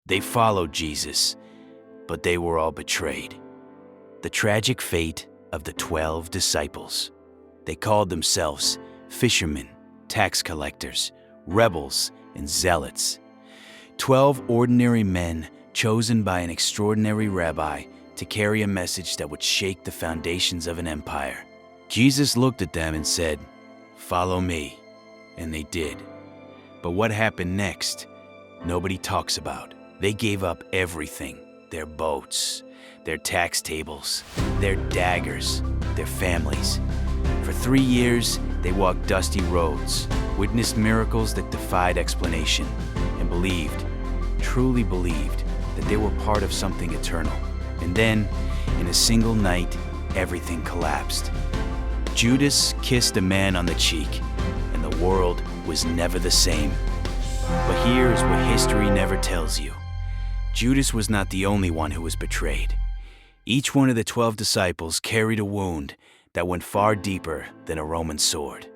They followed Jesus, but they were all betrayed. The tragic fate of the 12 disciples. They called themselves fishermen, tax collectors, rebels, and zealots. 12 ordinary men chosen by an extraordinary rabbi to carry a message that would shake the foundations of an empire. Jesus looked at them and said, "Follow me," and they did. But what happened next, nobody talks about. They gave up everything, their boats, their tax tables, their daggers, their families. For 3 years, they walked dusty roads, witnessed miracles that defied explanation, and believed, truly believed, that they were part of something eternal. And then, in a single night, everything collapsed. Judas kissed a man on the cheek, and the world was never the same. But here's what history never tells you. Judas was not the only one who was betrayed. Each one of the 12 disciples carried a wound that went far deeper than a Roman sword.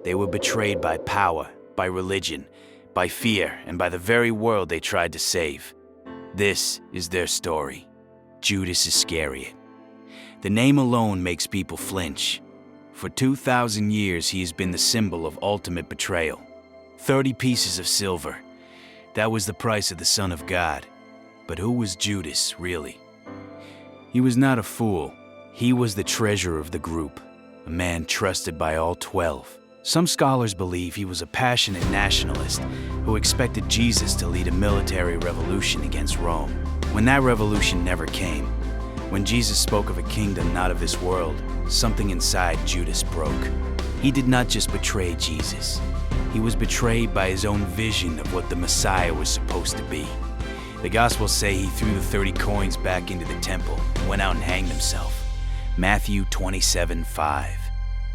They were betrayed by power, by religion, by fear, and by the very world they tried to save. This is their story. Judas Iscariot. The name alone makes people flinch. For 2,000 years, he has been the symbol of ultimate betrayal. 30 pieces of silver. That was the price of the Son of God. But who was Judas, really? He was not a fool. He was the treasurer of the group, a man trusted by all 12. Some scholars believe he was a passionate nationalist who expected Jesus to lead a military revolution against Rome. When that revolution never came, when Jesus spoke of a kingdom not of this world, something inside Judas broke. He did not just betray Jesus. He was betrayed by his own vision of what the Messiah was supposed to be. The Gospels say he threw the 30 coins back into the temple and went out and hanged himself. Matthew 27:5.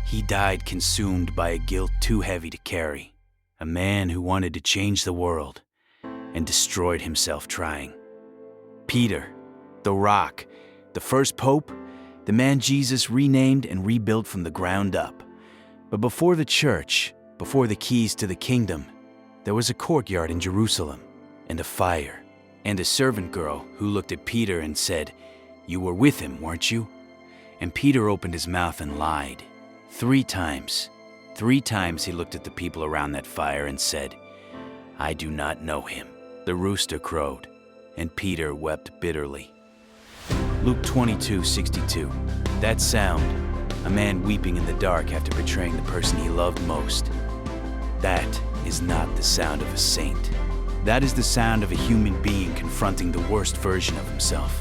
He died consumed by a guilt too heavy to carry. A man who wanted to change the world and destroyed himself trying. Peter, the Rock, the first pope, the man Jesus renamed and rebuilt from the ground up. But before the church, before the keys to the kingdom, there was a courtyard in Jerusalem and a fire. And a servant girl who looked at Peter and said, "You were with him, weren't you?" And Peter opened his mouth and lied. 3 times. 3 times he looked at the people around that fire and said, "I do not know him." The rooster crowed, and Peter wept bitterly. Luke 22:62. That sound, a man weeping in the dark after betraying the person he loved most. That is not the sound of a saint. That is the sound of a human being confronting the worst version of himself.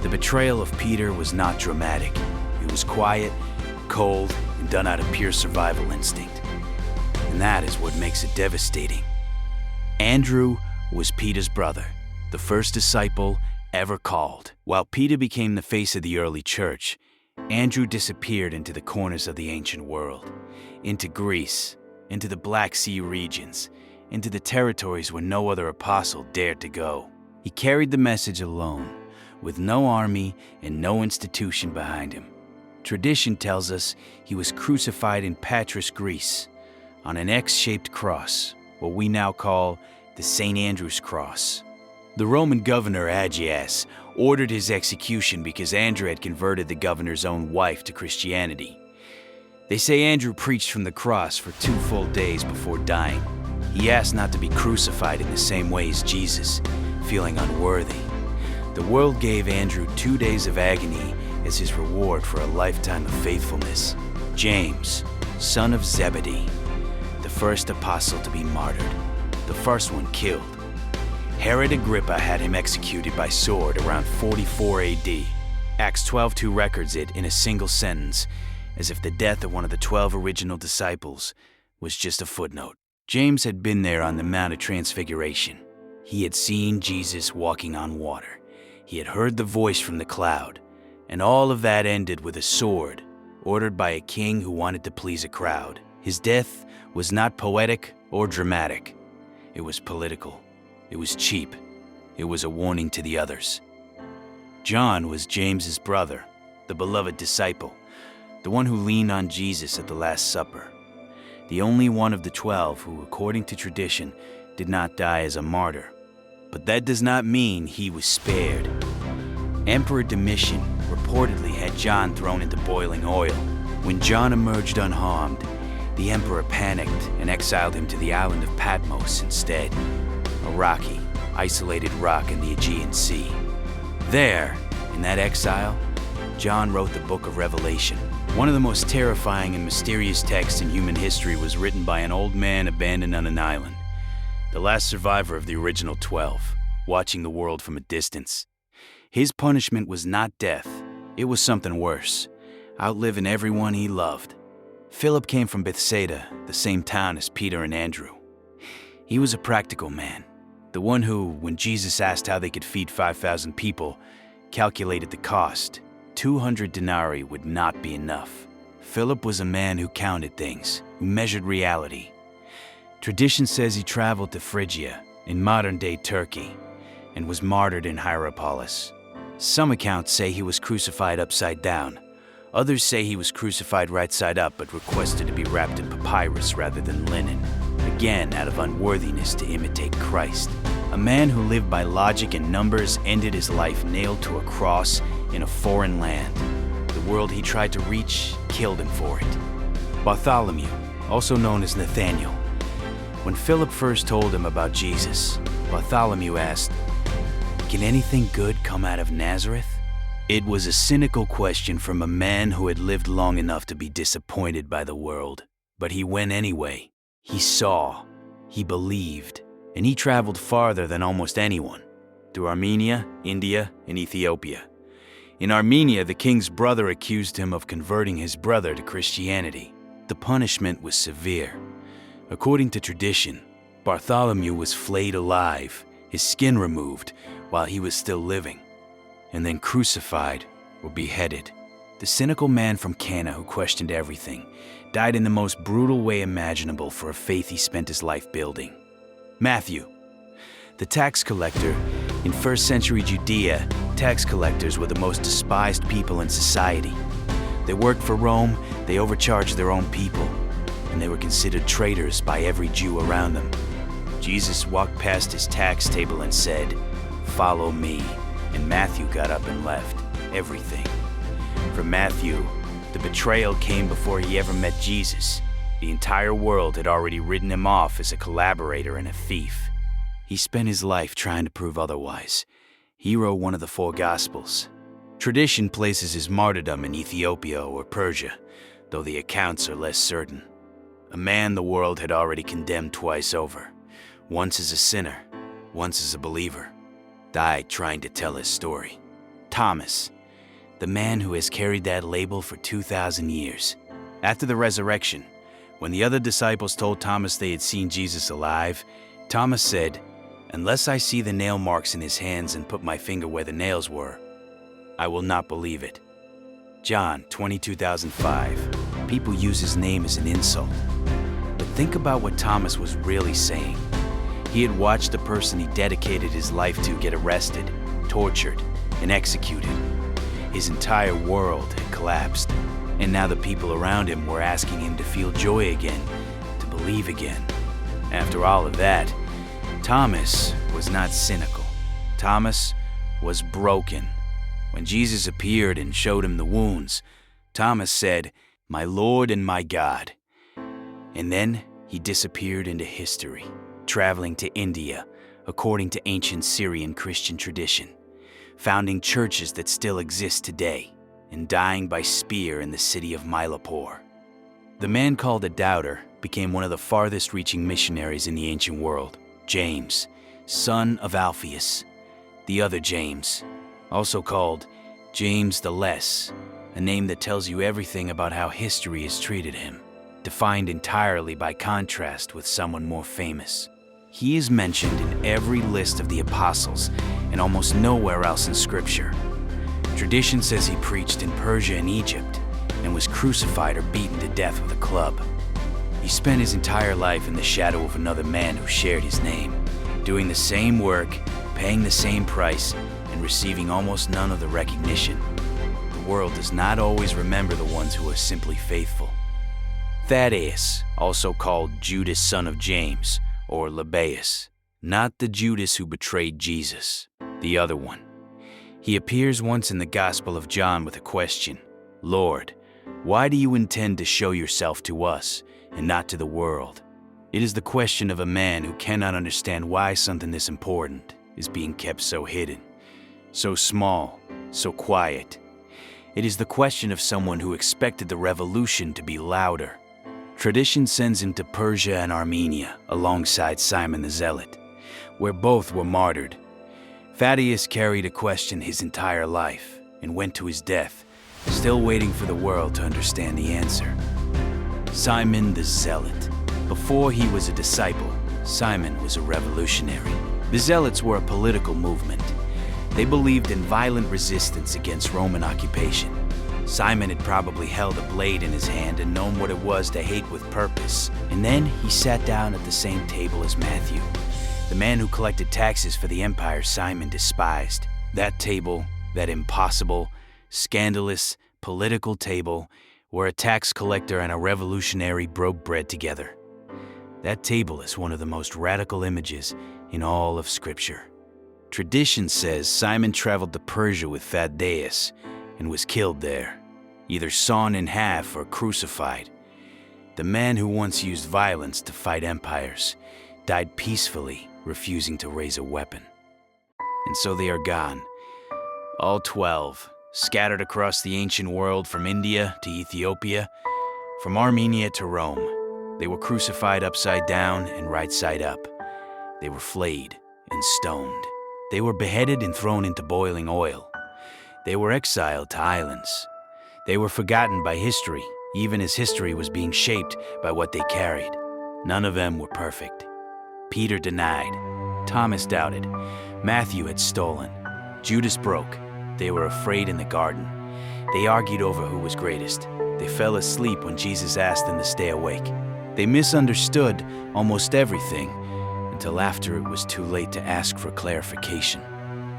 The betrayal of Peter was not dramatic. It was quiet, cold, and done out of pure survival instinct. And that is what makes it devastating. Andrew was Peter's brother, the first disciple ever called. While Peter became the face of the early church, Andrew disappeared into the corners of the ancient world, into Greece, into the Black Sea regions, into the territories where no other apostle dared to go. He carried the message alone, with no army and no institution behind him. Tradition tells us he was crucified in Patras, Greece, on an X-shaped cross, what we now call the St. Andrew's Cross. The Roman governor Agias ordered his execution because Andrew had converted the governor's own wife to Christianity. They say Andrew preached from the cross for 2 full days before dying. He asked not to be crucified in the same way as Jesus, feeling unworthy. The world gave Andrew 2 days of agony as his reward for a lifetime of faithfulness. James, son of Zebedee, the first apostle to be martyred, the first one killed. Herod Agrippa had him executed by sword around 44 AD. Acts 12:2 records it in a single sentence, as if the death of one of the 12 original disciples was just a footnote. James had been there on the Mount of Transfiguration. He had seen Jesus walking on water. He had heard the voice from the cloud. And all of that ended with a sword, ordered by a king who wanted to please a crowd. His death was not poetic or dramatic. It was political. It was cheap. It was a warning to the others. John was James's brother, the beloved disciple, the one who leaned on Jesus at the Last Supper. The only one of the 12 who, according to tradition, did not die as a martyr. But that does not mean he was spared. Emperor Domitian reportedly had John thrown into boiling oil. When John emerged unharmed, the emperor panicked and exiled him to the island of Patmos instead, a rocky, isolated rock in the Aegean Sea. There, in that exile, John wrote the book of Revelation. One of the most terrifying and mysterious texts in human history was written by an old man abandoned on an island, the last survivor of the original 12, watching the world from a distance. His punishment was not death, it was something worse, outliving everyone he loved. Philip came from Bethsaida, the same town as Peter and Andrew. He was a practical man, the one who, when Jesus asked how they could feed 5,000 people, calculated the cost. 200 denarii would not be enough. Philip was a man who counted things, who measured reality. Tradition says he traveled to Phrygia, in modern-day Turkey, and was martyred in Hierapolis. Some accounts say he was crucified upside down. Others say he was crucified right side up but requested to be wrapped in papyrus rather than linen, again out of unworthiness to imitate Christ. A man who lived by logic and numbers ended his life nailed to a cross in a foreign land. The world he tried to reach killed him for it. Bartholomew, also known as Nathaniel. When Philip first told him about Jesus, Bartholomew asked, "Can anything good come out of Nazareth?" It was a cynical question from a man who had lived long enough to be disappointed by the world. But he went anyway. He saw, he believed, and he traveled farther than almost anyone, through Armenia, India, and Ethiopia. In Armenia, the king's brother accused him of converting his brother to Christianity. The punishment was severe. According to tradition, Bartholomew was flayed alive, his skin removed while he was still living, and then crucified or beheaded. The cynical man from Cana who questioned everything died in the most brutal way imaginable for a faith he spent his life building. Matthew, the tax collector. In first century Judea, tax collectors were the most despised people in society. They worked for Rome, they overcharged their own people, and they were considered traitors by every Jew around them. Jesus walked past his tax table and said, "Follow me," and Matthew got up and left, everything. For Matthew, the betrayal came before he ever met Jesus. The entire world had already written him off as a collaborator and a thief. He spent his life trying to prove otherwise. He wrote one of the 4 Gospels. Tradition places his martyrdom in Ethiopia or Persia, though the accounts are less certain. A man the world had already condemned twice over, once as a sinner, once as a believer, died trying to tell his story. Thomas, the man who has carried that label for 2,000 years. After the resurrection, when the other disciples told Thomas they had seen Jesus alive, Thomas said, "Unless I see the nail marks in his hands and put my finger where the nails were, I will not believe it." John 22,005. People use his name as an insult. But think about what Thomas was really saying. He had watched the person he dedicated his life to get arrested, tortured, and executed. His entire world had collapsed, and now the people around him were asking him to feel joy again, to believe again. After all of that, Thomas was not cynical. Thomas was broken. When Jesus appeared and showed him the wounds, Thomas said, "My Lord and my God." And then he disappeared into history, traveling to India, according to ancient Syrian Christian tradition, founding churches that still exist today, and dying by spear in the city of Mylapore. The man called a doubter became one of the farthest-reaching missionaries in the ancient world. James, son of Alphaeus, the other James, also called James the Less, a name that tells you everything about how history has treated him, defined entirely by contrast with someone more famous. He is mentioned in every list of the apostles and almost nowhere else in Scripture. Tradition says he preached in Persia and Egypt and was crucified or beaten to death with a club. He spent his entire life in the shadow of another man who shared his name, doing the same work, paying the same price, and receiving almost none of the recognition. The world does not always remember the ones who are simply faithful. Thaddeus, also called Judas son of James, or Lebbaeus, Not the Judas who betrayed Jesus, the other one. He appears once in the Gospel of John with a question. Lord, why do you intend to show yourself to us and not to the world? It is the question of a man who cannot understand why something this important is being kept so hidden, so small, so quiet. It is the question of someone who expected the revolution to be louder. Tradition sends him to Persia and Armenia alongside Simon the Zealot, where both were martyred. Thaddeus carried a question his entire life and went to his death, still waiting for the world to understand the answer. Simon the Zealot. Before he was a disciple, Simon was a revolutionary. The Zealots were a political movement. They believed in violent resistance against Roman occupation. Simon had probably held a blade in his hand and known what it was to hate with purpose. And then he sat down at the same table as Matthew, the man who collected taxes for the empire Simon despised. That table, that impossible, scandalous, political table, where a tax collector and a revolutionary broke bread together. That table is one of the most radical images in all of Scripture. Tradition says Simon traveled to Persia with Thaddeus and was killed there, either sawn in half or crucified. The man who once used violence to fight empires died peacefully, refusing to raise a weapon. And so they are gone, all 12, scattered across the ancient world from India to Ethiopia, from Armenia to Rome. They were crucified upside down and right side up. They were flayed and stoned. They were beheaded and thrown into boiling oil. They were exiled to islands. They were forgotten by history, even as history was being shaped by what they carried. None of them were perfect. Peter denied. Thomas doubted. Matthew had stolen. Judas broke. They were afraid in the garden. They argued over who was greatest. They fell asleep when Jesus asked them to stay awake. They misunderstood almost everything until after it was too late to ask for clarification.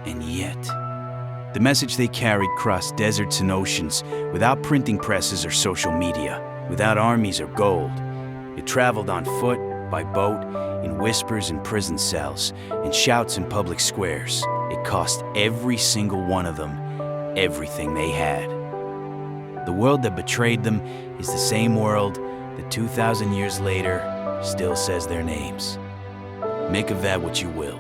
And yet, the message they carried crossed deserts and oceans without printing presses or social media, without armies or gold. It traveled on foot, by boat, in whispers in prison cells, in shouts in public squares. It cost every single one of them everything they had. The world that betrayed them is the same world that 2,000 years later still says their names. Make of that what you will.